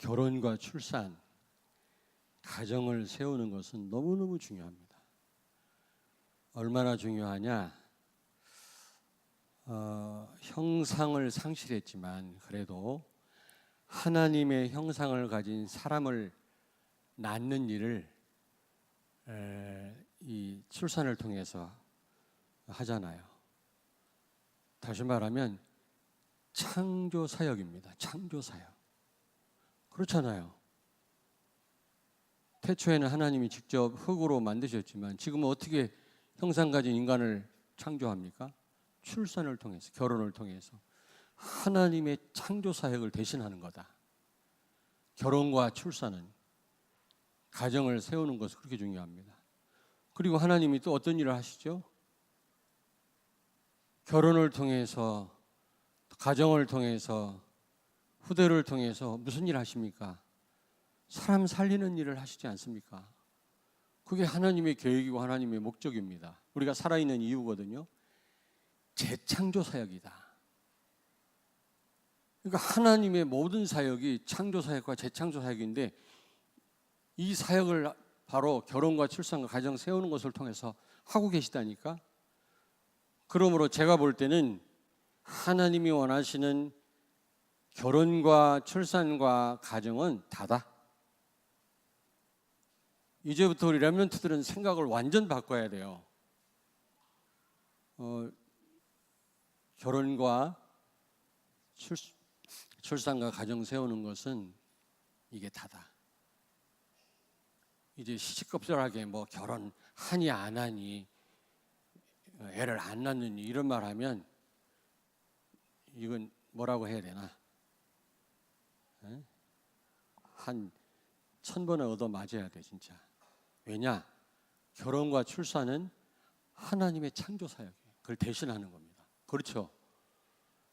결혼과 출산, 가정을 세우는 것은 너무너무 중요합니다. 얼마나 중요하냐? 형상을 상실했지만 그래도 하나님의 형상을 가진 사람을 낳는 일을 이 출산을 통해서 하잖아요. 다시 말하면 창조 사역입니다. 창조 사역. 그렇잖아요. 태초에는 하나님이 직접 흙으로 만드셨지만 지금은 어떻게 형상 가진 인간을 창조합니까? 출산을 통해서, 결혼을 통해서 하나님의 창조 사역을 대신하는 거다. 결혼과 출산은 가정을 세우는 것이 그렇게 중요합니다. 그리고 하나님이 또 어떤 일을 하시죠? 결혼을 통해서, 가정을 통해서, 후대를 통해서 무슨 일 하십니까? 사람 살리는 일을 하시지 않습니까? 그게 하나님의 계획이고 하나님의 목적입니다. 우리가 살아있는 이유거든요. 재창조 사역이다. 그러니까 하나님의 모든 사역이 창조 사역과 재창조 사역인데 이 사역을 바로 결혼과 출산과 가정 세우는 것을 통해서 하고 계시다니까. 그러므로 제가 볼 때는 하나님이 원하시는 결혼과 출산과 가정은 다다. 이제부터 우리 렘넌트들은 생각을 완전 바꿔야 돼요. 결혼과 출산과 가정 세우는 것은 이게 다다. 이제 시시껍질하게 뭐 결혼하니 안 하니 애를 안 낳느니 이런 말 하면 이건 뭐라고 해야 되나? 한 1000번은 얻어 맞아야 돼 진짜. 왜냐? 결혼과 출산은 하나님의 창조 사역이에요. 그걸 대신하는 겁니다. 그렇죠?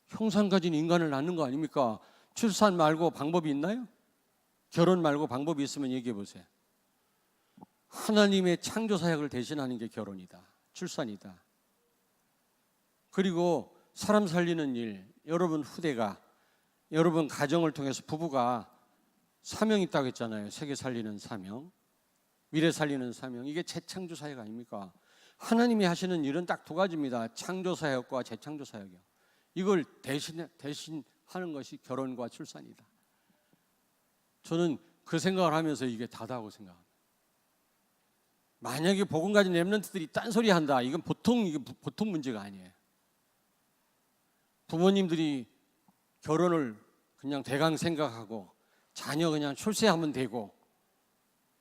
형상 가진 인간을 낳는 거 아닙니까? 출산 말고 방법이 있나요? 결혼 말고 방법이 있으면 얘기해 보세요. 하나님의 창조 사역을 대신하는 게 결혼이다. 출산이다. 그리고 사람 살리는 일, 여러분 후대가, 여러분 가정을 통해서 부부가 사명이 있다고 했잖아요. 세계 살리는 사명, 미래 살리는 사명. 이게 재창조 사역 아닙니까? 하나님이 하시는 일은 딱 2가지입니다. 창조 사역과 재창조 사역이요. 이걸 대신하는 것이 결혼과 출산이다. 저는 그 생각을 하면서 이게 다다고 생각합니다. 만약에 복음 가진 렘넌트들이 딴소리 한다. 이건 보통 문제가 아니에요. 부모님들이 결혼을 그냥 대강 생각하고 자녀 그냥 출세하면 되고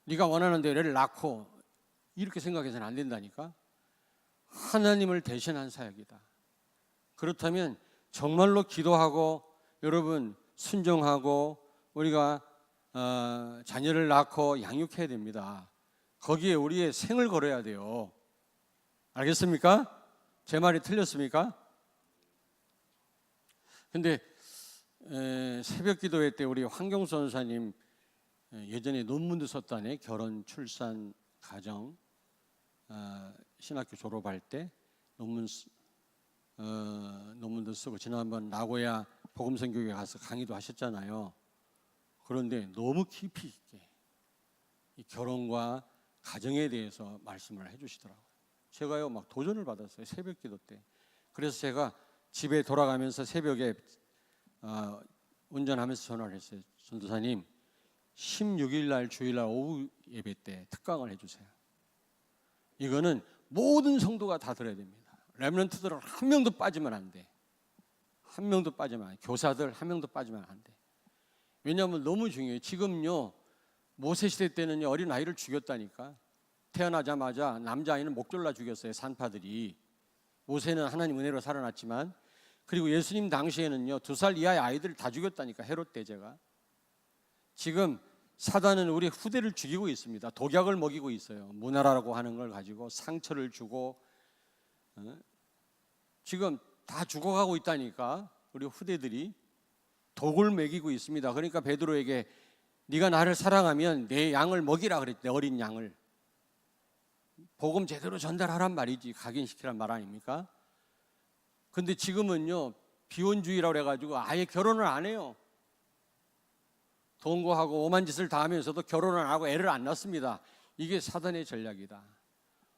네가 원하는 대로 애를 낳고 이렇게 생각해서는 안 된다니까. 하나님을 대신한 사역이다. 그렇다면 정말로 기도하고 여러분 순종하고 우리가 자녀를 낳고 양육해야 됩니다. 거기에 우리의 생을 걸어야 돼요. 알겠습니까? 제 말이 틀렸습니까? 근데 새벽 기도회 때 우리 황경수 전사님 예전에 논문도 썼다네. 결혼, 출산, 가정 신학교 졸업할 때 논문도 쓰고 지난번 나고야 복음선교회 가서 강의도 하셨잖아요. 그런데 너무 깊이 있게 이 결혼과 가정에 대해서 말씀을 해주시더라고요. 제가요 막 도전을 받았어요. 새벽 기도 때. 그래서 제가 집에 돌아가면서 새벽에 운전하면서 전화를 했어요. 전도사님 16일 날 주일날 오후 예배 때 특강을 해주세요. 이거는 모든 성도가 다 들어야 됩니다. 렘넌트들은 한 명도 빠지면 안 돼. 한 명도 빠지면 안 돼. 교사들 한 명도 빠지면 안 돼. 왜냐하면 너무 중요해요. 지금요 모세 시대 때는요 어린 아이를 죽였다니까. 태어나자마자 남자아이는 목 졸라 죽였어요. 산파들이. 모세는 하나님 은혜로 살아났지만, 그리고 예수님 당시에는요 2살 이하의 아이들을 다 죽였다니까. 헤롯 대제가. 지금 사단은 우리 후대를 죽이고 있습니다. 독약을 먹이고 있어요. 문화라고 하는 걸 가지고 상처를 주고 지금 다 죽어가고 있다니까. 우리 후대들이 독을 먹이고 있습니다. 그러니까 베드로에게 네가 나를 사랑하면 내 양을 먹이라 그랬대. 어린 양을. 복음 제대로 전달하란 말이지. 각인시키란 말 아닙니까? 근데 지금은요 비혼주의라고 해가지고 아예 결혼을 안 해요. 동거하고 오만 짓을 다 하면서도 결혼을 안 하고 애를 안 낳습니다. 이게 사단의 전략이다.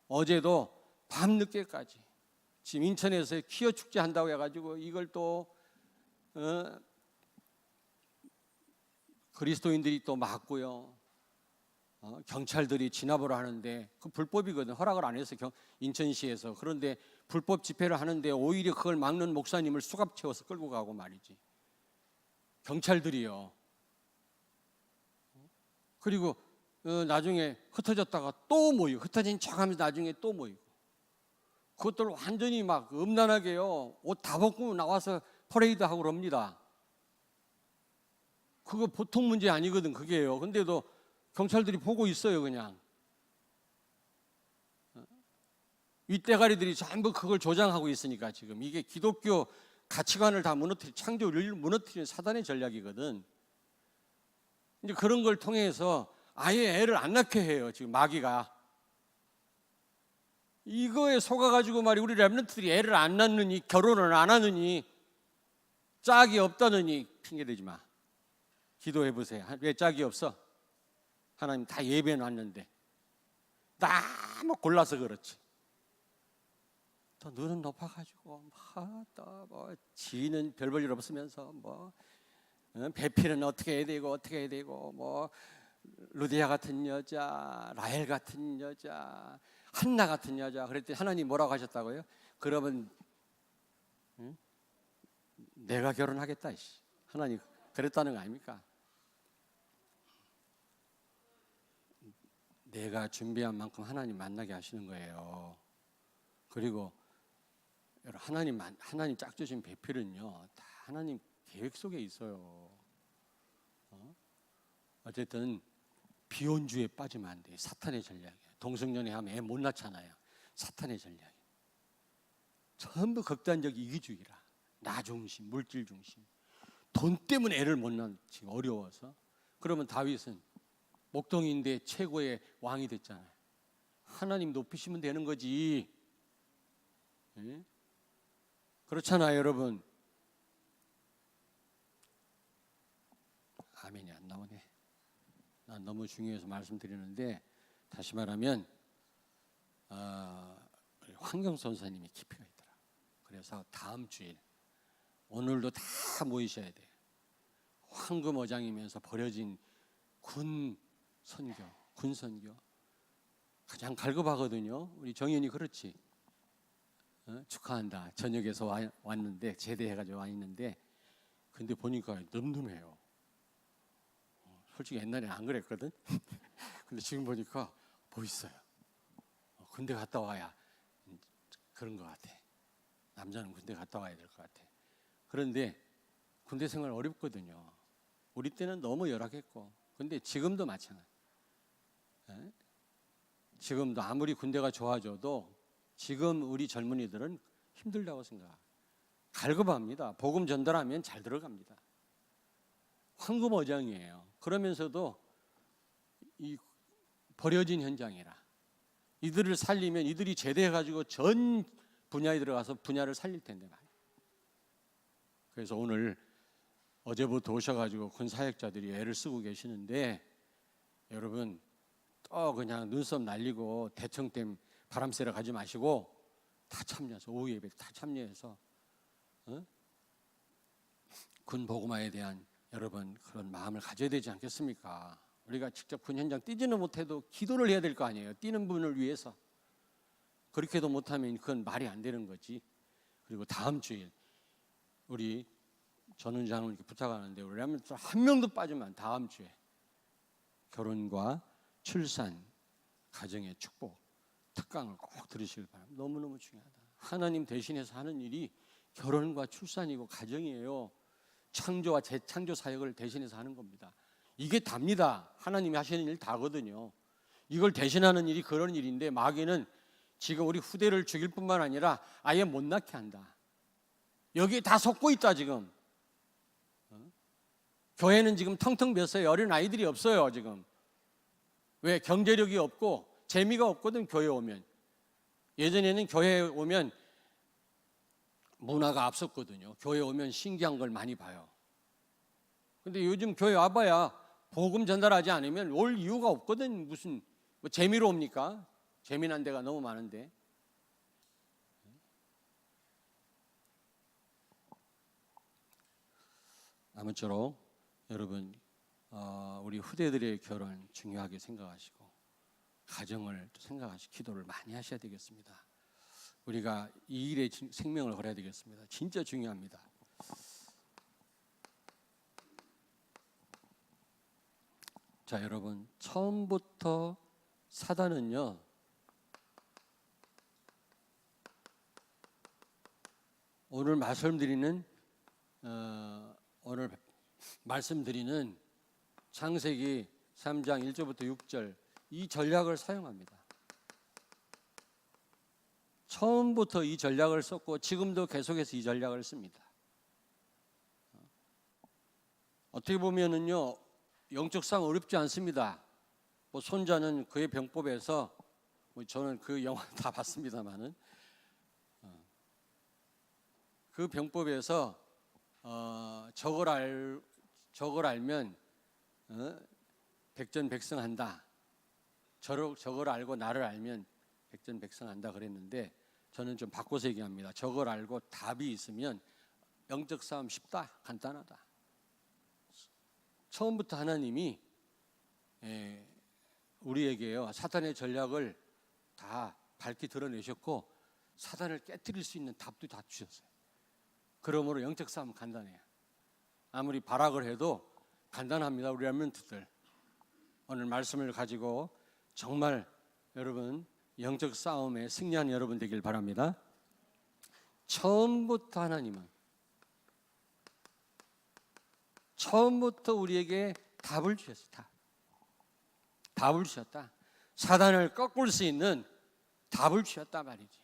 어제도 밤늦게까지 지금 인천에서 퀴어 축제 한다고 해가지고 이걸 또 그리스도인들이 또 막고요. 경찰들이 진압을 하는데 그 불법이거든. 허락을 안 해서 인천시에서. 그런데 불법 집회를 하는데 오히려 그걸 막는 목사님을 수갑 채워서 끌고 가고 말이지. 경찰들이요. 그리고 나중에 흩어졌다가 또 모이고, 흩어진 척하면서 나중에 또 모이고, 그것들 완전히 막 음란하게요. 옷 다 벗고 나와서 퍼레이드하고 그럽니다. 그거 보통 문제 아니거든, 그게요. 근데도 경찰들이 보고 있어요, 그냥. 윗대가리들이 전부 그걸 조장하고 있으니까 지금 이게 기독교 가치관을 다 창조를 무너뜨리는 사단의 전략이거든. 이제 그런 걸 통해서 아예 애를 안 낳게 해요, 지금 마귀가. 이거에 속아가지고 말이 우리 랩런트들이 애를 안 낳느니, 결혼을 안 하느니, 짝이 없다느니 핑계대지 마. 기도해 보세요. 왜 짝이 없어? 하나님 다 예배해 놨는데 너무 골라서 그렇지. 또 눈은 높아가지고 뭐 지는 별 볼 일 없으면서 뭐 배필은 어떻게 해야 되고 어떻게 해야 되고 뭐 루디아 같은 여자, 라헬 같은 여자, 한나 같은 여자. 그랬더니 하나님 뭐라고 하셨다고요? 그러면 내가 결혼하겠다. 하나님 그랬다는 거 아닙니까? 내가 준비한 만큼 하나님 만나게 하시는 거예요. 그리고 하나님 짝 주신 배필은요, 다 하나님 계획 속에 있어요. 어쨌든 비혼주에 빠지면 안 돼. 사탄의 전략이에요. 동성연애 하면 애 못 낳잖아요. 사탄의 전략이에요. 전부 극단적 이기주의라. 나 중심, 물질 중심. 돈 때문에 애를 못 낳는, 지금 어려워서. 그러면 다윗은 목동인데 최고의 왕이 됐잖아요. 하나님 높이시면 되는 거지. 네? 그렇잖아요, 여러분. 아멘이 안 나오네. 난 너무 중요해서 말씀드리는데, 다시 말하면 황경 선사님이 깊이가 있더라. 그래서 다음 주일 오늘도 다 모이셔야 돼요. 황금어장이면서 버려진 군 선교 가장 갈급하거든요. 우리 정연이 그렇지. 축하한다. 저녁에서 왔는데 제대해가지고 와 있는데, 근데 보니까 늠름해요. 솔직히 옛날에는 안 그랬거든. 근데 지금 보니까 멋있어요. 군대 갔다 와야 그런 것 같아. 남자는 군대 갔다 와야 될 것 같아. 그런데 군대 생활 어렵거든요. 우리 때는 너무 열악했고, 근데 지금도 마찬가지. 지금도 아무리 군대가 좋아져도 지금 우리 젊은이들은 힘들다고 생각합니다. 갈급합니다. 복음 전달하면 잘 들어갑니다. 황금어장이에요. 그러면서도 이 버려진 현장이라. 이들을 살리면 이들이 제대해가지고 전 분야에 들어가서 분야를 살릴 텐데 말이에요. 그래서 오늘 어제부터 오셔가지고 군 사역자들이 애를 쓰고 계시는데, 여러분 또 그냥 눈썹 날리고 대청댐 바람 쐬러 가지 마시고 다 참여해서, 오후 예배 다 참여해서 군 복음화에 대한 여러분 그런 마음을 가져야 되지 않겠습니까? 우리가 직접 군 현장 뛰지는 못해도 기도를 해야 될 거 아니에요. 뛰는 분을 위해서. 그렇게도 못하면 그건 말이 안 되는 거지. 그리고 다음 주일 우리 전원장을 부탁하는데, 우리 한 명도 빠지면 다음 주에 결혼과 출산, 가정의 축복 특강을 꼭 들으시길 바랍니다. 너무너무 중요하다. 하나님 대신해서 하는 일이 결혼과 출산이고 가정이에요. 창조와 재창조 사역을 대신해서 하는 겁니다. 이게 답니다. 하나님이 하시는 일 다거든요. 이걸 대신하는 일이 그런 일인데, 마귀는 지금 우리 후대를 죽일 뿐만 아니라 아예 못 낳게 한다. 여기에 다 속고 있다 지금. 교회는 지금 텅텅 비었어요. 어린 아이들이 없어요 지금. 왜? 경제력이 없고 재미가 없거든. 교회 오면. 예전에는 교회에 오면 문화가 앞섰거든요. 교회 오면 신기한 걸 많이 봐요. 근데 요즘 교회 와봐야 복음 전달하지 않으면 올 이유가 없거든. 무슨 뭐 재미로 옵니까? 재미난 데가 너무 많은데. 아무쪼록 여러분 우리 후대들의 결혼 중요하게 생각하시고 가정을 또 생각하시고 기도를 많이 하셔야 되겠습니다. 우리가 이 일에 생명을 걸어야 되겠습니다. 진짜 중요합니다. 자, 여러분, 처음부터 사단은요, 오늘 말씀드리는 창세기 3장 1절부터 6절 이 전략을 사용합니다. 처음부터 이 전략을 썼고 지금도 계속해서 이 전략을 씁니다. 어떻게 보면은요, 영적상 어렵지 않습니다. 뭐 손자는 그의 병법에서 저는 그 영화 다 봤습니다만은 그 병법에서 저걸 알면 백전백승한다. 저걸 알고 나를 알면 백전백승한다 그랬는데 저는 좀 바꿔서 얘기합니다. 저걸 알고 답이 있으면 영적 싸움 쉽다, 간단하다. 처음부터 하나님이 우리에게요 사탄의 전략을 다 밝히 드러내셨고 사단을 깨뜨릴 수 있는 답도 다 주셨어요. 그러므로 영적 싸움 간단해요. 아무리 발악을 해도 간단합니다. 우리 렘넌트들 오늘 말씀을 가지고 정말 여러분 영적 싸움에 승리한 여러분 되길 바랍니다. 처음부터 하나님은 처음부터 우리에게 답을 주셨다. 답을 주셨다. 사단을 꺾을 수 있는 답을 주셨다 말이지.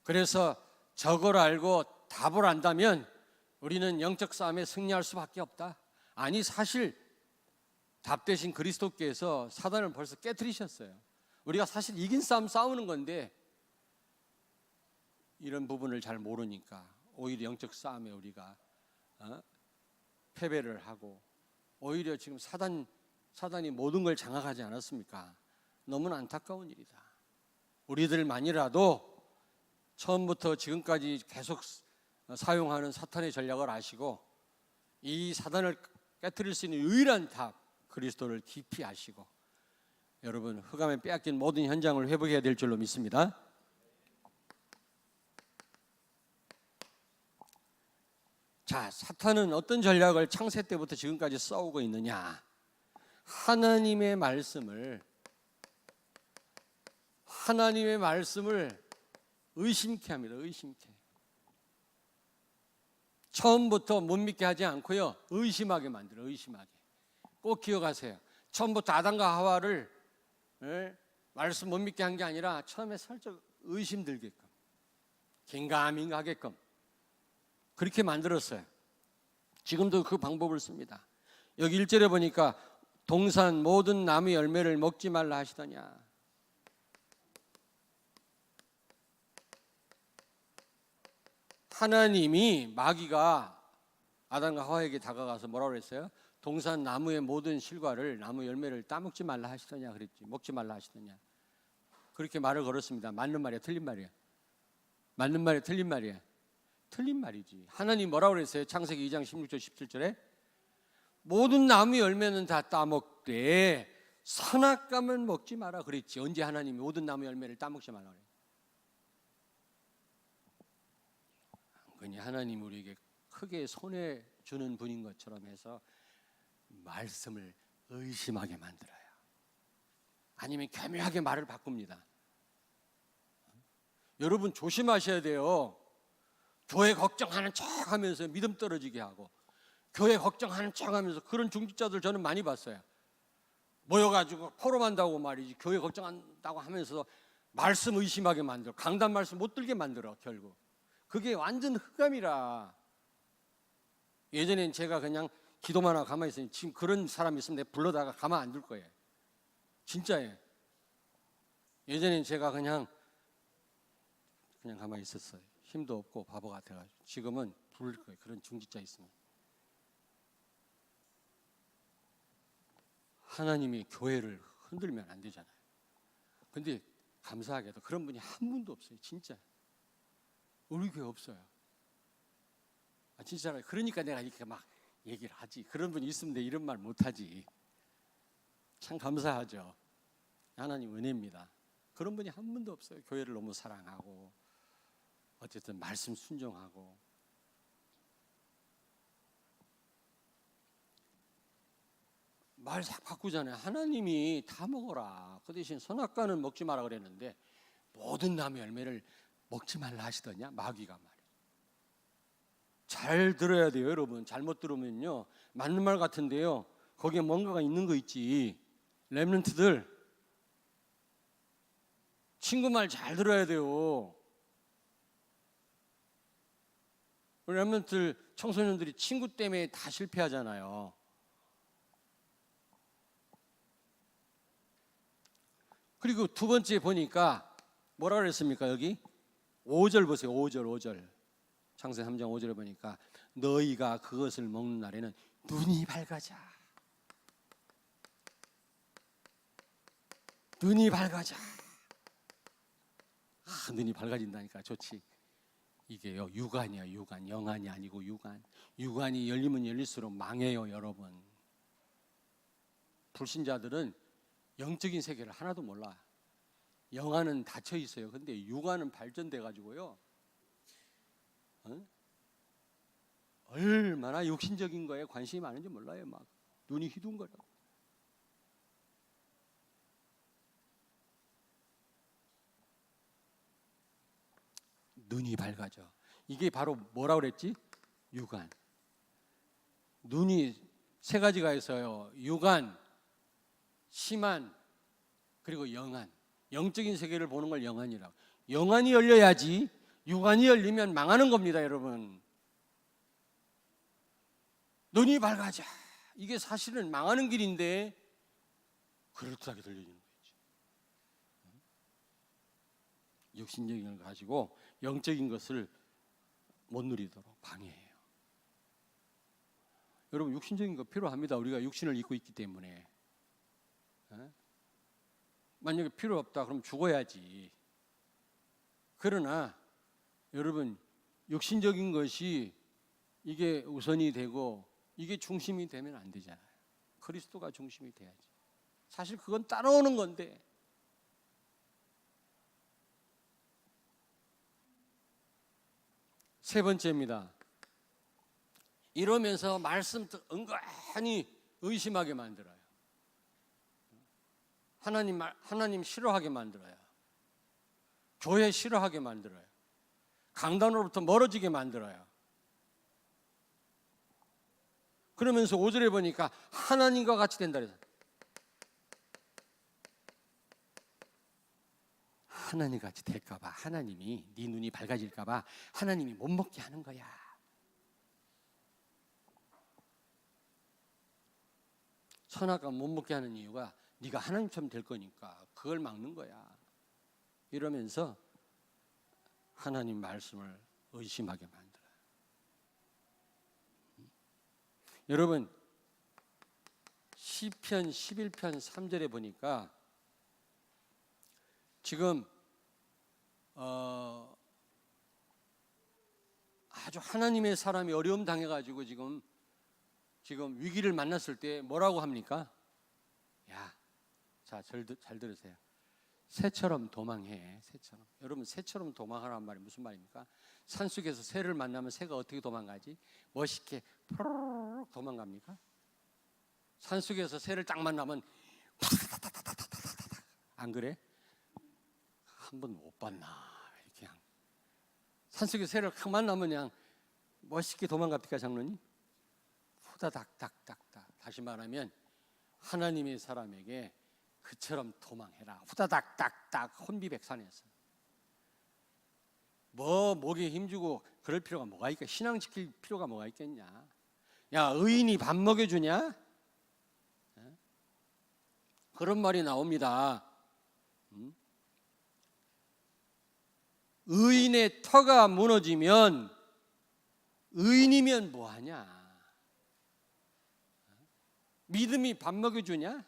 그래서 저걸 알고 답을 안다면 우리는 영적 싸움에 승리할 수밖에 없다. 아니 사실 답 대신 그리스도께서 사단을 벌써 깨트리셨어요. 우리가 사실 이긴 싸움 싸우는 건데 이런 부분을 잘 모르니까 오히려 영적 싸움에 우리가 패배를 하고 오히려 지금 사단이 모든 걸 장악하지 않았습니까? 너무나 안타까운 일이다. 우리들만이라도 처음부터 지금까지 계속 사용하는 사탄의 전략을 아시고 이 사단을 깨트릴 수 있는 유일한 답 그리스도를 깊이 아시고 여러분 흑암에 빼앗긴 모든 현장을 회복해야 될 줄로 믿습니다. 자, 사탄은 어떤 전략을 창세 때부터 지금까지 싸우고 있느냐? 하나님의 말씀을 의심케 합니다. 의심케. 처음부터 못 믿게 하지 않고요. 의심하게 만들어. 의심하게. 꼭 기억하세요. 처음부터 아담과 하와를 말씀 못 믿게 한 게 아니라 처음에 살짝 의심 들게끔 긴가민가하게끔 그렇게 만들었어요. 지금도 그 방법을 씁니다. 여기 1절에 보니까 동산 모든 나무 열매를 먹지 말라 하시더냐. 하나님이 마귀가 아담과 하와에게 다가가서 뭐라고 그랬어요? 동산 나무의 모든 실과를 나무 열매를 따먹지 말라 하시더냐 그랬지. 먹지 말라 하시더냐. 그렇게 말을 걸었습니다. 맞는 말이야, 틀린 말이야? 맞는 말이야, 틀린 말이야? 틀린 말이지. 하나님 뭐라고 그랬어요? 창세기 2장 16절 17절에 모든 나무 열매는 다 따먹되 선악과는 먹지 마라 그랬지. 언제 하나님이 모든 나무 열매를 따먹지 말라 그래? 그니 하나님 우리에게 크게 손해 주는 분인 것처럼 해서 말씀을 의심하게 만들어요. 아니면 교묘하게 말을 바꿉니다. 여러분 조심하셔야 돼요. 교회 걱정하는 척 하면서 믿음 떨어지게 하고 교회 걱정하는 척 하면서 그런 중직자들 저는 많이 봤어요. 모여가지고 포럼한다고 말이지 교회 걱정한다고 하면서 말씀 의심하게 만들어. 강단 말씀 못 들게 만들어. 결국 그게 완전 흑암이라. 예전엔 제가 그냥 기도만 하고 가만히 있으니 지금 그런 사람이 있으면 내가 불러다가 가만 안 둘 거예요. 진짜예요. 예전엔 제가 그냥 가만히 있었어요. 힘도 없고 바보 같아가지고. 지금은 부를 거예요. 그런 중직자 있으면. 하나님이 교회를 흔들면 안 되잖아요. 근데 감사하게도 그런 분이 한 분도 없어요. 진짜 우리 교회 없어요. 진짜로. 그러니까 내가 이렇게 막 얘기를 하지. 그런 분이 있으면 내 이런 말 못하지. 참 감사하죠. 하나님 은혜입니다. 그런 분이 한 분도 없어요. 교회를 너무 사랑하고 어쨌든 말씀 순종하고. 말 싹 바꾸잖아요. 하나님이 다 먹어라. 그 대신 선악과는 먹지 마라 그랬는데 모든 나무 열매를 먹지 말라 하시더냐? 마귀가 말이에요. 잘 들어야 돼요, 여러분. 잘못 들으면요, 맞는 말 같은데요, 거기에 뭔가가 있는 거 있지. 렘넌트들 친구 말 잘 들어야 돼요. 렘넌트 청소년들이 친구 때문에 다 실패하잖아요. 그리고 두 번째 보니까 뭐라 그랬습니까? 여기 5절 보세요. 5절 창세기 3장 5절에 보니까 너희가 그것을 먹는 날에는 눈이 밝아져. 눈이 밝아져. 눈이 밝아진다니까 좋지. 이게요, 유관이야. 유관. 영안이 아니고 유관. 유관이 열리면 열릴수록 망해요, 여러분. 불신자들은 영적인 세계를 하나도 몰라. 영안은 닫혀 있어요. 근데 유관은 발전돼 가지고요, 얼마나 육신적인 거에 관심이 많은지 몰라요. 막 눈이 휘둥거려. 눈이 밝아져. 이게 바로 뭐라고 그랬지? 유관. 눈이 세 가지가 있어요. 유관, 심한, 그리고 영안. 영적인 세계를 보는 걸 영안이라고. 영안이 열려야지. 유관이 열리면 망하는 겁니다, 여러분. 눈이 밝아져. 이게 사실은 망하는 길인데 그럴듯하게 들려지는 거지. 육신적인 걸 가지고 영적인 것을 못 누리도록 방해해요. 여러분, 육신적인 거 필요합니다. 우리가 육신을 입고 있기 때문에. 만약에 필요 없다 그럼 죽어야지. 그러나 여러분, 육신적인 것이 이게 우선이 되고 이게 중심이 되면 안 되잖아요. 그리스도가 중심이 돼야지. 사실 그건 따라오는 건데. 세 번째입니다. 이러면서 말씀 은근히 의심하게 만들어요. 하나님 싫어하게 만들어요. 교회 싫어하게 만들어요. 강단으로부터 멀어지게 만들어요. 그러면서 5절에 보니까 하나님과 같이 된다 그래서, 하나님 같이 될까 봐, 하나님이 네 눈이 밝아질까 봐 하나님이 못 먹게 하는 거야. 선악과 못 먹게 하는 이유가 네가 하나님처럼 될 거니까 그걸 막는 거야. 이러면서 하나님 말씀을 의심하게 만들어요. 여러분, 시편 11편 3절에 보니까 지금 아주 하나님의 사람이 어려움 당해가지고 지금 위기를 만났을 때 뭐라고 합니까? 야, 자, 잘 들으세요. 새처럼 도망해. 새처럼. 여러분, 새처럼 도망하라는 말이 무슨 말입니까? 산속에서 새를 만나면 새가 어떻게 도망가지? 멋있게 푸르륵 도망갑니까? 산속에서 새를 딱 만나면 안 그래? 한 번 못 봤나? 이렇게 그냥 산속에서 새를 딱 만나면 그냥 멋있게 도망갑니까, 장로님? 후다닥닥닥닥. 다시 말하면 하나님의 사람에게 그처럼 도망해라. 후다닥닥닥. 혼비백산에서 목에 힘주고 그럴 필요가 뭐가 있겠냐? 신앙 지킬 필요가 뭐가 있겠냐? 야, 의인이 밥 먹여주냐? 그런 말이 나옵니다. 의인의 터가 무너지면 의인이면 뭐하냐? 믿음이 밥 먹여주냐?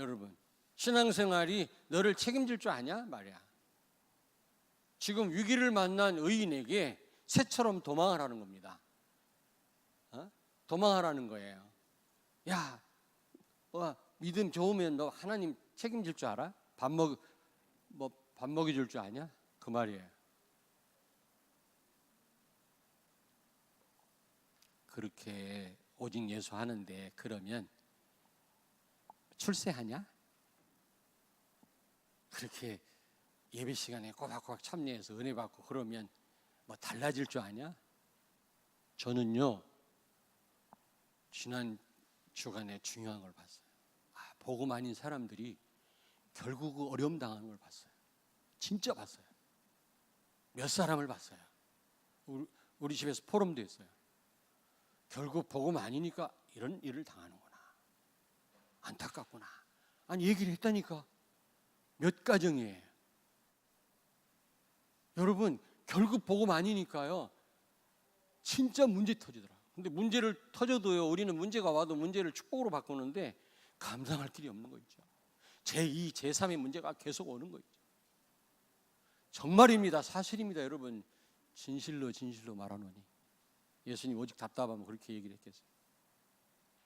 여러분, 신앙생활이 너를 책임질 줄 아냐 말이야. 지금 위기를 만난 의인에게 새처럼 도망을 하는 겁니다. 도망하라는 거예요. 야, 믿음 좋으면 너 하나님 책임질 줄 알아? 밥 먹여줄 줄 아냐? 그 말이에요. 그렇게 오직 예수 하는데 그러면 출세하냐? 그렇게 예배 시간에 꼬박꼬박 참여해서 은혜 받고 그러면 뭐 달라질 줄 아냐? 저는요, 지난 주간에 중요한 걸 봤어요. 복음 아닌 사람들이 결국 어려움 당하는 걸 봤어요. 진짜 봤어요. 몇 사람을 봤어요. 우리 집에서 포럼도 했어요. 결국 복음 아니니까 이런 일을 당하는구나. 안타깝구나. 아니, 얘기를 했다니까. 몇 가정이에요. 여러분, 결국 복음 아니니까요, 진짜 문제 터지더라고요. 근데 문제를 터져도요, 우리는 문제가 와도 문제를 축복으로 바꾸는데 감당할 길이 없는 거 있죠. 제2, 제3의 문제가 계속 오는 거 있죠. 정말입니다. 사실입니다. 여러분, 진실로 말하노니. 예수님 오직 답답하면 그렇게 얘기를 했겠어요.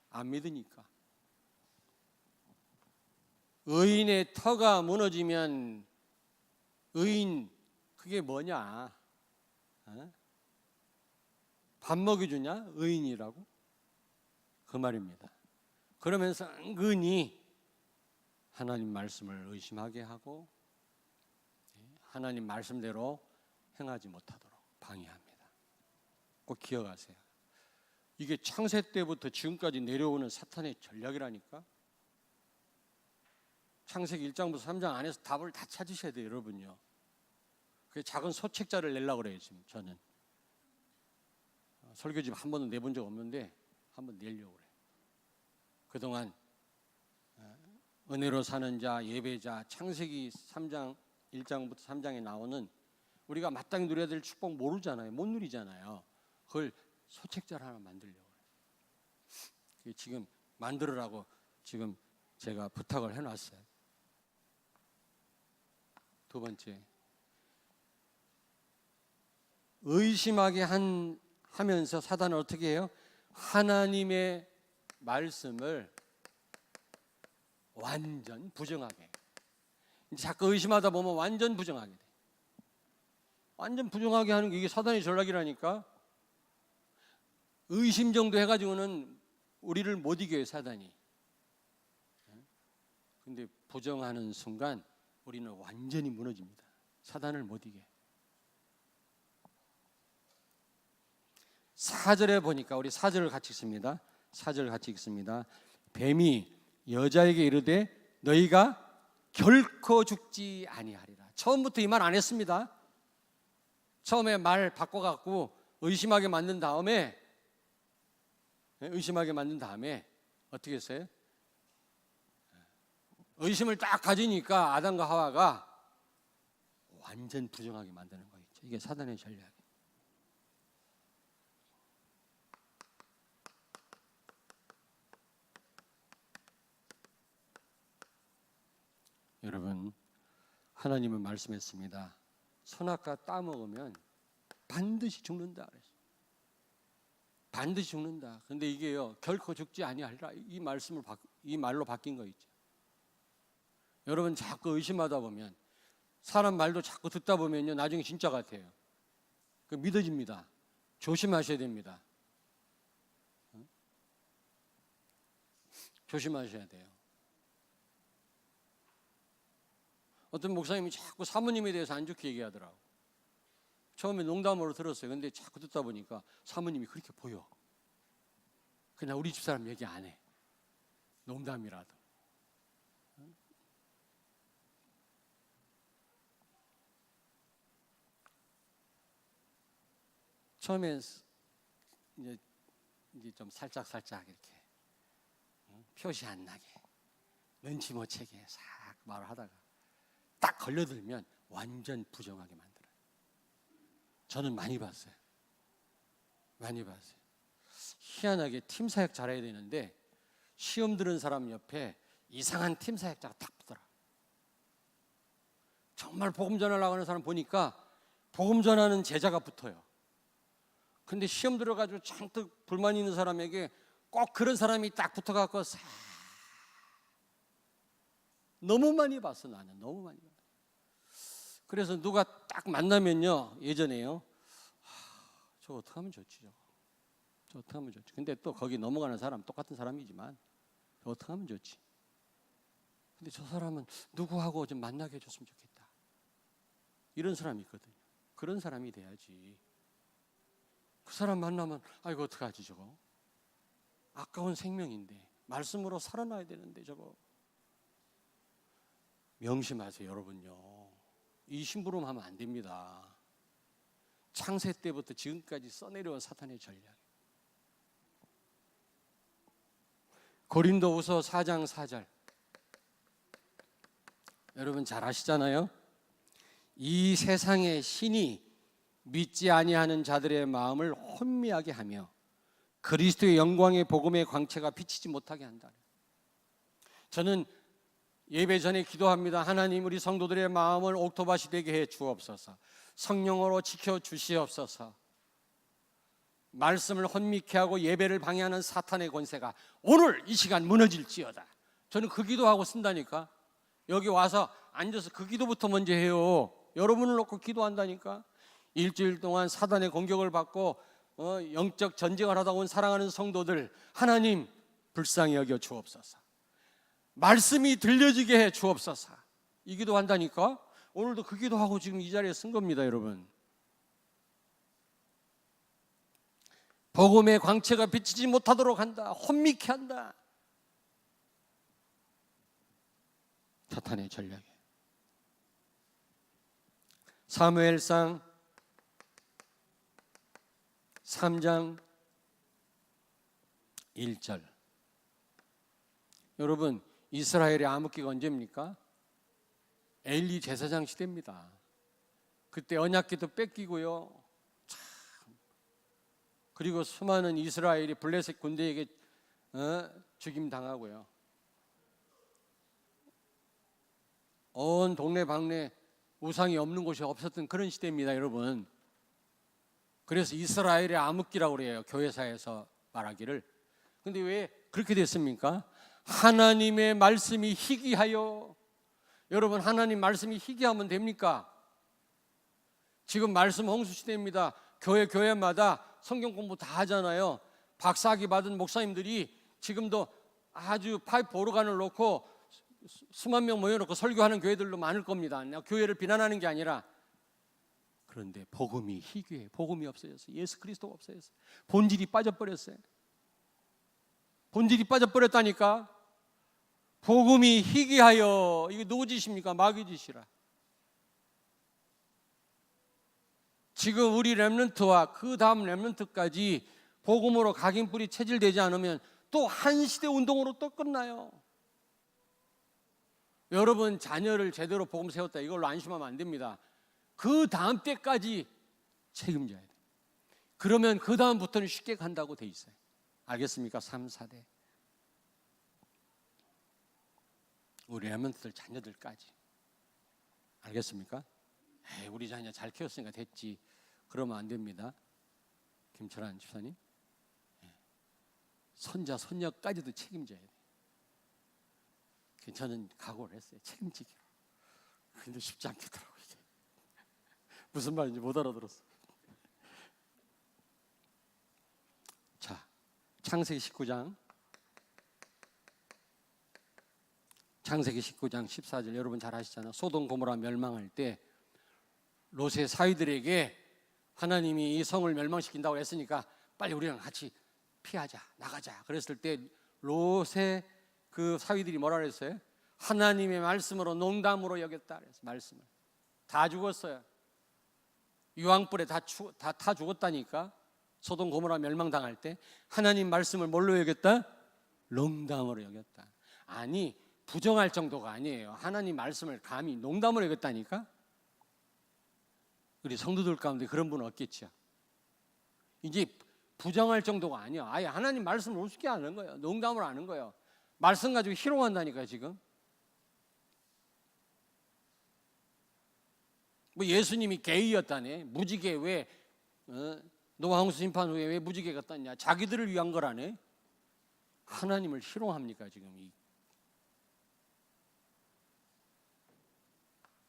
안 믿으니까. 의인의 터가 무너지면 의인 그게 뭐냐? 밥 먹여주냐? 의인이라고? 그 말입니다. 그러면서 은근히 하나님 말씀을 의심하게 하고 하나님 말씀대로 행하지 못하도록 방해합니다. 꼭 기억하세요. 이게 창세 때부터 지금까지 내려오는 사탄의 전략이라니까. 창세기 1장부터 3장 안에서 답을 다 찾으셔야 돼요, 여러분요. 그 작은 소책자를 내려고 그래요, 지금 저는. 설교집 한 번도 내본 적 없는데 한번 내려고 그래요. 그동안 은혜로 사는 자, 예배자, 창세기 3장 1장부터 3장에 나오는 우리가 마땅히 누려야 될 축복 모르잖아요. 못 누리잖아요. 그걸 소책자를 하나 만들려고 해요. 지금 만들으라고 지금 제가 부탁을 해놨어요. 두 번째, 의심하게 하면서 사단은 어떻게 해요? 하나님의 말씀을 완전 부정하게 해요. 이제 자꾸 의심하다 보면 완전 부정하게 돼. 완전 부정하게 하는 게 이게 사단의 전략이라니까. 의심 정도 해가지고는 우리를 못 이겨요, 사단이. 근데 부정하는 순간 우리는 완전히 무너집니다. 사단을 못 이겨요. 4절에 보니까 우리 4절을 같이 읽습니다. 4절 같이 읽습니다. 뱀이 여자에게 이르되 너희가 결코 죽지 아니하리라. 처음부터 이 말 안 했습니다. 처음에 말 바꿔갖고 의심하게 만든 다음에 어떻게 했어요? 의심을 딱 가지니까 아담과 하와가 완전 부정하게 만드는 거 있죠. 이게 사단의 전략이에요. 여러분, 하나님은 말씀했습니다. 선악과 따먹으면 반드시 죽는다 그랬어요. 반드시 죽는다. 근데 이게요, 결코 죽지 아니하리라. 이 말로 바뀐 거 있죠. 여러분, 자꾸 의심하다 보면, 사람 말도 자꾸 듣다 보면요, 나중에 진짜 같아요. 그 믿어집니다. 조심하셔야 됩니다. 조심하셔야 돼요. 어떤 목사님이 자꾸 사모님에 대해서 안 좋게 얘기하더라고. 처음에 농담으로 들었어요. 근데 자꾸 듣다 보니까 사모님이 그렇게 보여. 그냥 우리 집사람 얘기 안 해. 농담이라도. 처음엔 이제 좀 살짝 이렇게 표시 안 나게 눈치 못 채게 싹 말을 하다가 딱 걸려들면 완전 부정하게 만들어요. 저는 많이 봤어요. 희한하게 팀 사역 잘해야 되는데 시험 들은 사람 옆에 이상한 팀 사역자가 탁 붙더라. 정말 복음 전하려고 하는 사람 보니까 복음 전하는 제자가 붙어요. 근데 시험 들어가지고 잔뜩 불만 있는 사람에게 꼭 그런 사람이 딱 붙어갖고 너무 많이 봤어. 나는 너무 많이 봤어. 그래서 누가 딱 만나면요, 예전에요, 저거 어떻게 하면 좋지, 저 어떻게 하면 좋지. 근데 또 거기 넘어가는 사람 똑같은 사람이지만 저 어떻게 하면 좋지. 근데 저 사람은 누구하고 좀 만나게 해줬으면 좋겠다, 이런 사람이 있거든요. 그런 사람이 돼야지. 그 사람 만나면 이거 어떡하지, 저거 아까운 생명인데, 말씀으로 살아나야 되는데 저거. 명심하세요, 여러분요. 이 심부름 하면 안 됩니다. 창세 때부터 지금까지 써내려온 사탄의 전략. 고린도후서 4장 4절, 여러분 잘 아시잖아요. 이 세상의 신이 믿지 아니하는 자들의 마음을 혼미하게 하며 그리스도의 영광의 복음의 광채가 비치지 못하게 한다. 저는 예배 전에 기도합니다. 하나님, 우리 성도들의 마음을 옥토밭이 되게 해 주옵소서. 성령으로 지켜 주시옵소서. 말씀을 혼미케 하고 예배를 방해하는 사탄의 권세가 오늘 이 시간 무너질지어다. 저는 그 기도하고 쓴다니까. 여기 와서 앉아서 그 기도부터 먼저 해요. 여러분을 놓고 기도한다니까. 일주일 동안 사단의 공격을 받고 영적 전쟁을 하다 온 사랑하는 성도들, 하나님 불쌍히 여겨 주옵소서. 말씀이 들려지게 해 주옵소서. 이 기도한다니까. 오늘도 그 기도하고 지금 이 자리에 쓴 겁니다, 여러분. 복음의 광채가 비치지 못하도록 한다. 혼미케 한다. 사탄의 전략이에요. 사무엘상 3장 1절. 여러분, 이스라엘의 암흑기가 언제입니까? 엘리 제사장 시대입니다. 그때 언약궤도 뺏기고요, 참. 그리고 수많은 이스라엘이 블레셋 군대에게 죽임 당하고요. 온 동네 방네 우상이 없는 곳이 없었던 그런 시대입니다, 여러분. 그래서 이스라엘의 암흑기라고 그래요, 교회사에서 말하기를. 근데 왜 그렇게 됐습니까? 하나님의 말씀이 희귀하여. 여러분, 하나님 말씀이 희귀하면 됩니까? 지금 말씀 홍수 시대입니다. 교회마다 성경 공부 다 하잖아요. 박사학위 받은 목사님들이 지금도 아주 파이프 오르간을 놓고 수만 명 모여놓고 설교하는 교회들도 많을 겁니다. 교회를 비난하는 게 아니라. 그런데 복음이 희귀해. 복음이 없어졌어요. 예수 그리스도가 없어졌어요. 본질이 빠져버렸어요. 본질이 빠져버렸다니까. 복음이 희귀하여. 이게 누구 짓입니까? 마귀 짓이라. 지금 우리 렘넌트와 그 다음 렘넌트까지 복음으로 각인뿔이 체질되지 않으면 또 한 시대 운동으로 또 끝나요. 여러분 자녀를 제대로 복음 세웠다, 이걸로 안심하면 안 됩니다. 그 다음 때까지 책임져야 돼요. 그러면 그 다음부터는 쉽게 간다고 돼 있어요. 알겠습니까? 3, 4대. 우리 렘넌트들 자녀들까지. 알겠습니까? 우리 자녀 잘 키웠으니까 됐지, 그러면 안 됩니다. 김철환 집사님, 손자 손녀까지도 책임져야 돼요. 저는 각오를 했어요, 책임지기로. 근데 쉽지 않겠더라고요. 이게 무슨 말인지 못 알아들었어. 자, 창세기 19장 14절, 여러분 잘 아시잖아요. 소돔 고모라 멸망할 때 롯의 사위들에게 하나님이 이 성을 멸망시킨다고 했으니까 빨리 우리랑 같이 피하자, 나가자. 그랬을 때 롯의 그 사위들이 뭐라 그랬어요? 하나님의 말씀으로 농담으로 여겼다 그랬어요. 말씀을 다 죽었어요. 유황불에 다 죽었다니까. 소돔 고모라 멸망당할 때 하나님 말씀을 뭘로 여겼다? 농담으로 여겼다. 아니, 부정할 정도가 아니에요. 하나님 말씀을 감히 농담으로 여겼다니까. 우리 성도들 가운데 그런 분은 없겠죠. 이제 부정할 정도가 아니야. 아예 하나님 말씀을 우습게 하는 거예요. 농담을 하는 거예요. 말씀 가지고 희롱한다니까요 지금. 뭐 예수님이 게이였다네. 무지개 왜 노아 홍수 심판 후에 왜 무지개가 떴냐. 자기들을 위한 거라네. 하나님을 희롱합니까 지금. 이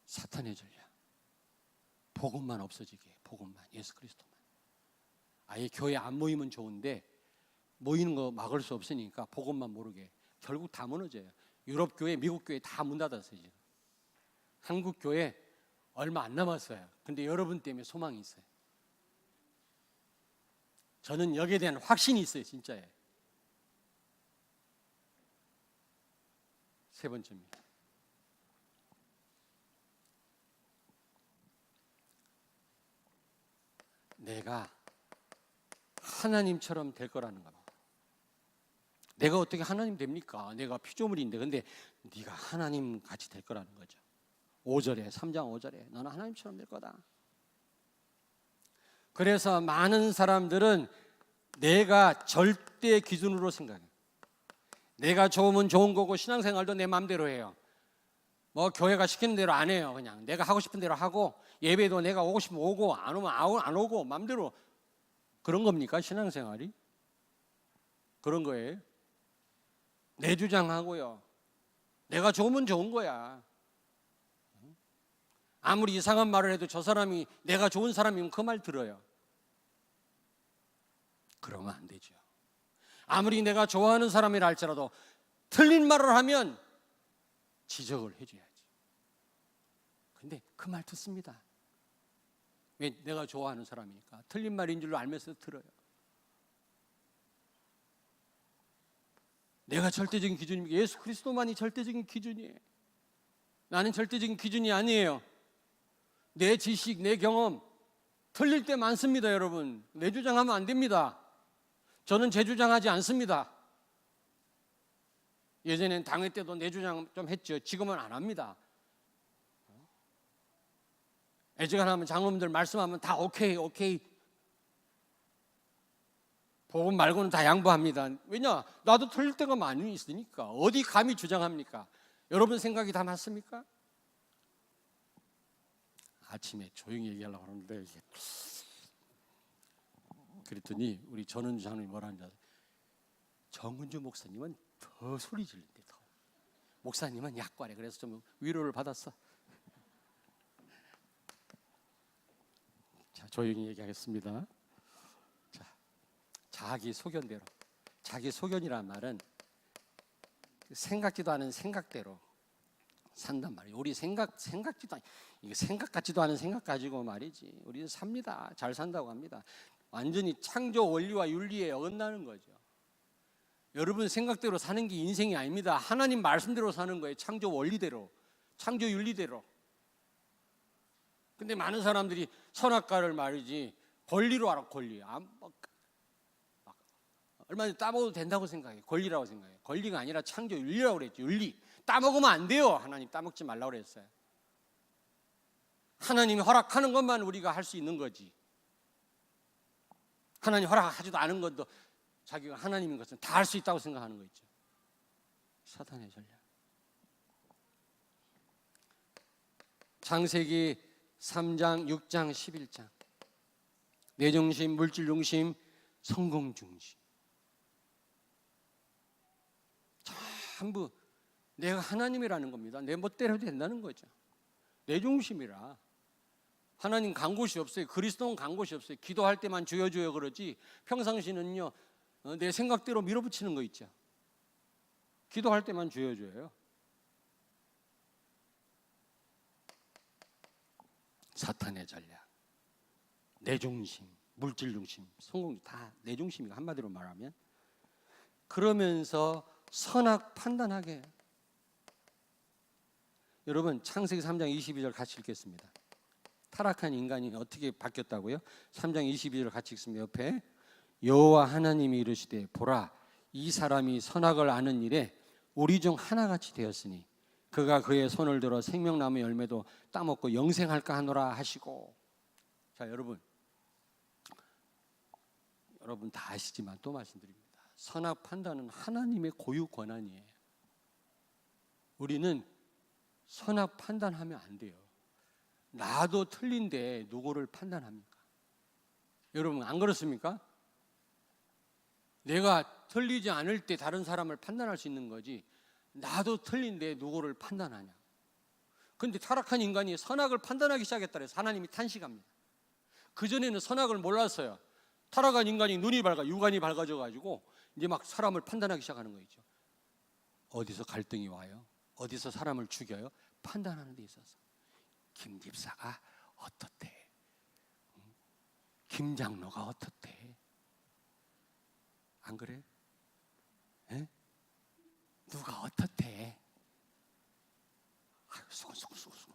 사탄의 전략. 복음만 없어지게. 복음만. 예수 그리스도만. 아예 교회 안 모이면 좋은데 모이는 거 막을 수 없으니까 복음만 모르게. 결국 다 무너져요. 유럽 교회, 미국 교회 다 문 닫았어요 지금. 한국 교회 얼마 안 남았어요. 근데 여러분 때문에 소망이 있어요. 저는 여기에 대한 확신이 있어요 진짜예요. 세 번째입니다. 내가 하나님처럼 될 거라는 겁니다. 내가 어떻게 하나님 됩니까? 내가 피조물인데. 근데 네가 하나님 같이 될 거라는 거죠. 5절에 3장 5절에 너는 하나님처럼 될 거다. 그래서 많은 사람들은 내가 절대 기준으로 생각해요. 내가 좋으면 좋은 거고 신앙생활도 내 마음대로 해요. 뭐 교회가 시키는 대로 안 해요. 그냥 내가 하고 싶은 대로 하고 예배도 내가 오고 싶으면 오고 안 오면 안 오고 마음대로. 그런 겁니까 신앙생활이? 그런 거예요. 내 주장하고요. 내가 좋으면 좋은 거야. 아무리 이상한 말을 해도 저 사람이 내가 좋은 사람이면 그 말 들어요. 그러면 안 되죠. 아무리 내가 좋아하는 사람이라 할지라도 틀린 말을 하면 지적을 해줘야지. 근데 그 말 듣습니다. 왜? 내가 좋아하는 사람이니까. 틀린 말인 줄로 알면서 들어요. 내가 절대적인 기준입니까? 예수 그리스도만이 절대적인 기준이에요. 나는 절대적인 기준이 아니에요. 내 지식, 내 경험 틀릴 때 많습니다. 여러분, 내 주장하면 안 됩니다. 저는 제 주장하지 않습니다. 예전엔 당회 때도 내 주장 좀 했죠. 지금은 안 합니다. 애지간하면 장로님들 말씀하면 다 오케이. 복음 말고는 다 양보합니다. 왜냐? 나도 틀릴 때가 많이 있으니까. 어디 감히 주장합니까? 여러분 생각이 다 맞습니까? 아침에 조용히 얘기하려고 하는데 그랬더니 우리 전은주 장로님이 뭐라 하는지 아세요? 정은주 목사님은 더 소리 지른대. 더. 목사님은 약과래. 그래서 좀 위로를 받았어. 자, 조용히 얘기하겠습니다. 자, 자기 소견대로. 자기 소견이란 말은 생각지도 않은 생각대로 산단 말이에요. 우리 생각지도 이게 생각 같지도 않은 생각 가지고 말이지. 우리는 삽니다. 잘 산다고 합니다. 완전히 창조 원리와 윤리에 어긋나는 거죠. 여러분 생각대로 사는 게 인생이 아닙니다. 하나님 말씀대로 사는 거예요. 창조 원리대로, 창조 윤리대로. 근데 많은 사람들이 선악과를 말이지 권리로 알아. 권리. 얼마 전에 따먹어도 된다고 생각해. 권리라고 생각해. 권리가 아니라 창조 윤리라고 그랬죠. 윤리. 따먹으면 안 돼요. 하나님 따먹지 말라고 그랬어요. 하나님이 허락하는 것만 우리가 할 수 있는 거지. 하나님 허락하지도 않은 것도 자기가 하나님인 것은 다 할 수 있다고 생각하는 거 있죠. 사탄의 전략. 창세기 3장, 6장, 11장. 내 중심, 물질 중심, 성공 중심. 전부 내가 하나님이라는 겁니다. 내 멋대로 해도 된다는 거죠. 내 중심이라. 하나님 간 곳이 없어요. 그리스도는 간 곳이 없어요. 기도할 때만 주여 주여 그러지 평상시는요 내 생각대로 밀어붙이는 거 있죠. 기도할 때만 주여 주여요. 사탄의 전략. 내 중심, 물질 중심, 성공 다 내 중심이고 한마디로 말하면 그러면서 선악 판단하게 해요. 여러분 창세기 3장 22절 같이 읽겠습니다. 타락한 인간이 어떻게 바뀌었다고요? 3장 22절 같이 읽습니다. 옆에 여호와 하나님이 이르시되 보라 이 사람이 선악을 아는 일에 우리 중 하나같이 되었으니 그가 그의 손을 들어 생명나무 열매도 따먹고 영생할까 하노라 하시고. 자 여러분 다 아시지만 또 말씀드립니다. 선악 판단은 하나님의 고유 권한이에요. 우리는 선악 판단하면 안 돼요. 나도 틀린데 누구를 판단합니까? 여러분 안 그렇습니까? 내가 틀리지 않을 때 다른 사람을 판단할 수 있는 거지, 나도 틀린데 누구를 판단하냐. 그런데 타락한 인간이 선악을 판단하기 시작했다 그래서 하나님이 탄식합니다. 그전에는 선악을 몰랐어요. 타락한 인간이 눈이 밝아, 육안이 밝아져 가지고 이제 막 사람을 판단하기 시작하는 거 있죠. 어디서 갈등이 와요? 어디서 사람을 죽여요? 판단하는 데 있어서. 김 집사가 어떻대? 김 장로가 어떻대? 안 그래? 에? 누가 어떻대? 수근수근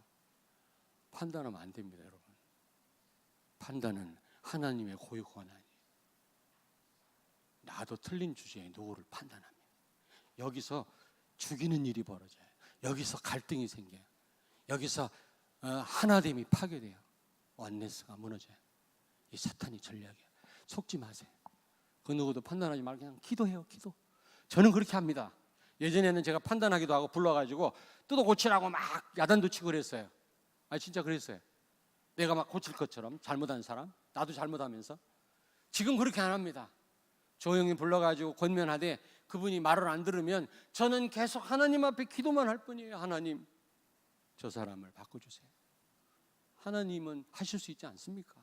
판단하면 안 됩니다, 여러분. 판단은 하나님의 고유 권한이에요. 나도 틀린 주제에 누구를 판단합니다. 여기서 죽이는 일이 벌어져요. 여기서 갈등이 생겨요. 여기서 하나됨이 파괴돼요. 원네스가 무너져요. 이 사탄의 전략이에요. 속지 마세요. 그 누구도 판단하지 말고 그냥 기도해요. 기도. 저는 그렇게 합니다. 예전에는 제가 판단하기도 하고 불러가지고 뜯어 고치라고 막 야단도 치고 그랬어요. 진짜 그랬어요. 내가 막 고칠 것처럼 잘못한 사람, 나도 잘못하면서. 지금 그렇게 안 합니다. 조용히 불러가지고 권면하되 그분이 말을 안 들으면 저는 계속 하나님 앞에 기도만 할 뿐이에요. 하나님, 저 사람을 바꿔주세요. 하나님은 하실 수 있지 않습니까?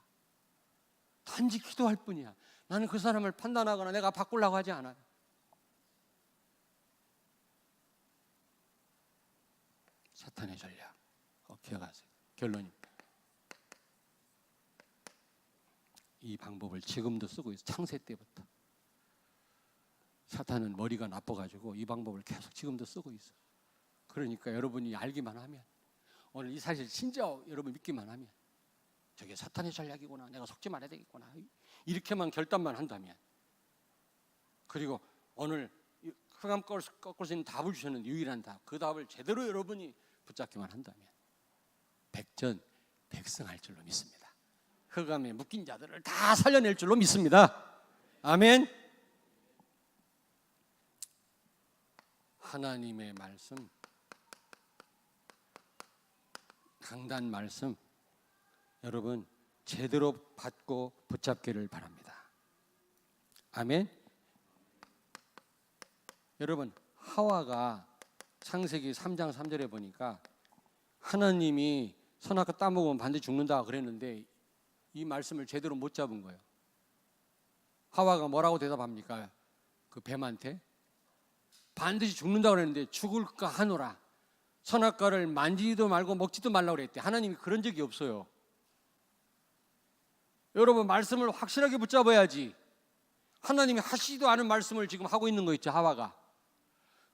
단지 기도할 뿐이야. 나는 그 사람을 판단하거나 내가 바꾸려고 하지 않아요. 사탄의 전략 기억하세요. 결론입니다. 이 방법을 지금도 쓰고 있어요. 창세 때부터. 사탄은 머리가 나빠가지고 이 방법을 계속 지금도 쓰고 있어요. 그러니까 여러분이 알기만 하면, 오늘 이 사실 진짜 여러분 믿기만 하면 저게 사탄의 전략이구나, 내가 속지 말아야 되겠구나, 이렇게만 결단만 한다면, 그리고 오늘 흑암 꺾을 수 있는 답을 주셨는데 유일한 답, 그 답을 제대로 여러분이 붙잡기만 한다면 백전백승할 줄로 믿습니다. 흑암에 묶인 자들을 다 살려낼 줄로 믿습니다. 아멘. 하나님의 말씀, 강단 말씀, 여러분 제대로 받고 붙잡기를 바랍니다. 아멘. 여러분 하와가 창세기 3장 3절에 보니까 하나님이 선악과 따먹으면 반드시 죽는다 그랬는데 이 말씀을 제대로 못 잡은 거예요. 하와가 뭐라고 대답합니까? 그 뱀한테 반드시 죽는다 그랬는데 죽을까 하노라. 선악과를 만지지도 말고 먹지도 말라고 그랬대. 하나님이 그런 적이 없어요. 여러분 말씀을 확실하게 붙잡아야지. 하나님이 하시지도 않은 말씀을 지금 하고 있는 거 있죠, 하와가.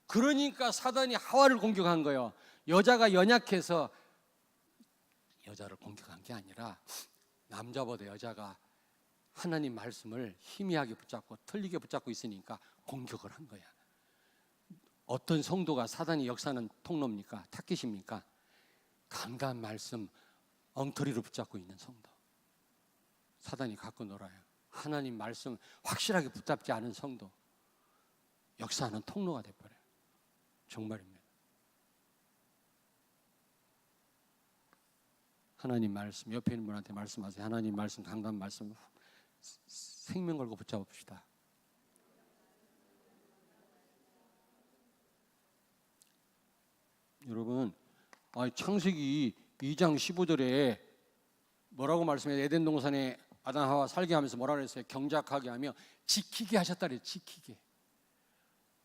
그러니까 사단이 하와를 공격한 거예요. 여자가 연약해서 여자를 공격한 게 아니라 남자보다 여자가 하나님 말씀을 희미하게 붙잡고 틀리게 붙잡고 있으니까 공격을 한 거야. 어떤 성도가 사단이 역사하는 통로입니까? 타깃입니까? 강단 말씀 엉터리로 붙잡고 있는 성도. 사단이 갖고 놀아요. 하나님 말씀 확실하게 붙잡지 않은 성도 역사하는 통로가 돼버려요. 정말입니다. 하나님 말씀, 옆에 있는 분한테 말씀하세요. 하나님 말씀, 강단 말씀 생명 걸고 붙잡읍시다. 여러분 창세기 2장 15절에 뭐라고 말씀해요? 에덴 동산에 아담 하와 살게 하면서 뭐라 그랬어요? 경작하게 하며 지키게 하셨다 그래요. 지키게.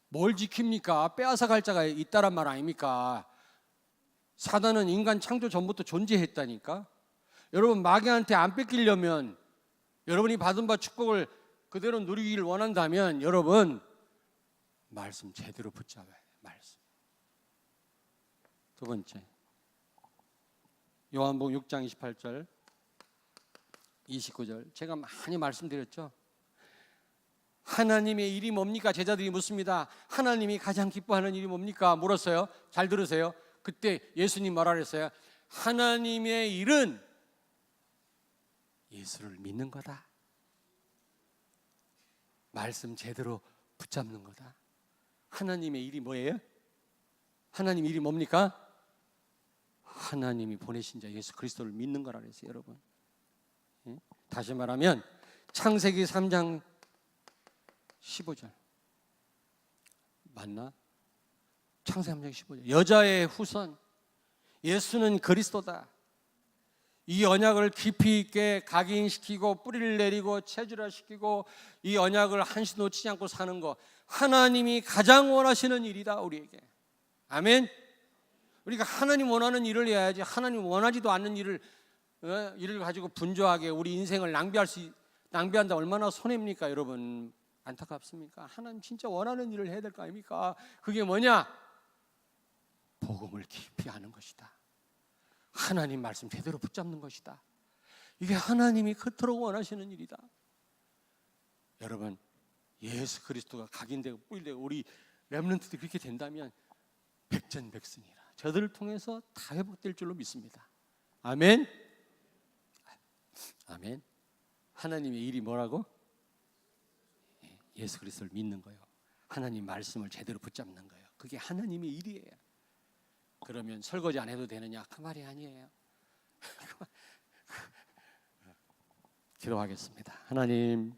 뭘 지킵니까? 빼앗아갈 자가 있다란 말 아닙니까? 사단은 인간 창조 전부터 존재했다니까. 여러분 마귀한테 안 뺏기려면, 여러분이 받은 바 축복을 그대로 누리기를 원한다면 여러분 말씀 제대로 붙잡아야 돼요. 말씀. 두 번째, 요한복음 6장 28절 29절 제가 많이 말씀드렸죠. 하나님의 일이 뭡니까? 제자들이 묻습니다. 하나님이 가장 기뻐하는 일이 뭡니까? 물었어요. 잘 들으세요. 그때 예수님 뭐라 그랬어요? 하나님의 일은 예수를 믿는 거다. 말씀 제대로 붙잡는 거다. 하나님의 일이 뭐예요? 하나님 일이 뭡니까? 하나님이 보내신 자 예수 그리스도를 믿는 거라 그랬어요, 여러분. 다시 말하면 창세기 3장 15절 맞나? 창세기 3장 15절 여자의 후손 예수는 그리스도다. 이 언약을 깊이 있게 각인시키고 뿌리를 내리고 체질화시키고 이 언약을 한시 놓치지 않고 사는 거 하나님이 가장 원하시는 일이다, 우리에게. 아멘. 우리가 하나님 원하는 일을 해야지 하나님 원하지도 않는 일을 가지고 분주하게 우리 인생을 낭비한다 얼마나 손해입니까, 여러분? 안타깝습니까? 하나님 진짜 원하는 일을 해야 될 거 아닙니까? 그게 뭐냐? 복음을 깊이 아는 것이다. 하나님 말씀 제대로 붙잡는 것이다. 이게 하나님이 그토록 원하시는 일이다. 여러분, 예수 그리스도가 각인되고 뿌리되고 우리 렘넌트들이 그렇게 된다면 백전백승이라 저들을 통해서 다 회복될 줄로 믿습니다. 아멘. 아멘. 하나님의 일이 뭐라고? 예수 그리스도를 믿는 거예요. 하나님 말씀을 제대로 붙잡는 거예요. 그게 하나님의 일이에요. 그러면 설거지 안 해도 되느냐? 그 말이 아니에요. 기도하겠습니다. 하나님,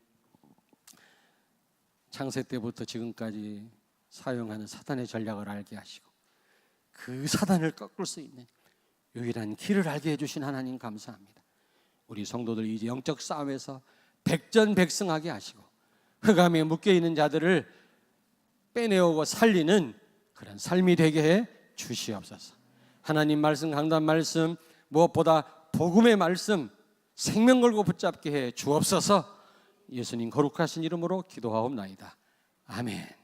창세 때부터 지금까지 사용하는 사단의 전략을 알게 하시고 그 사단을 꺾을 수 있는 유일한 길을 알게 해주신 하나님 감사합니다. 우리 성도들 이제 영적 싸움에서 백전백승하게 하시고 흑암에 묶여있는 자들을 빼내오고 살리는 그런 삶이 되게 해 주시옵소서. 하나님 말씀, 강단 말씀, 무엇보다 복음의 말씀 생명 걸고 붙잡게 해 주옵소서. 예수님 거룩하신 이름으로 기도하옵나이다. 아멘.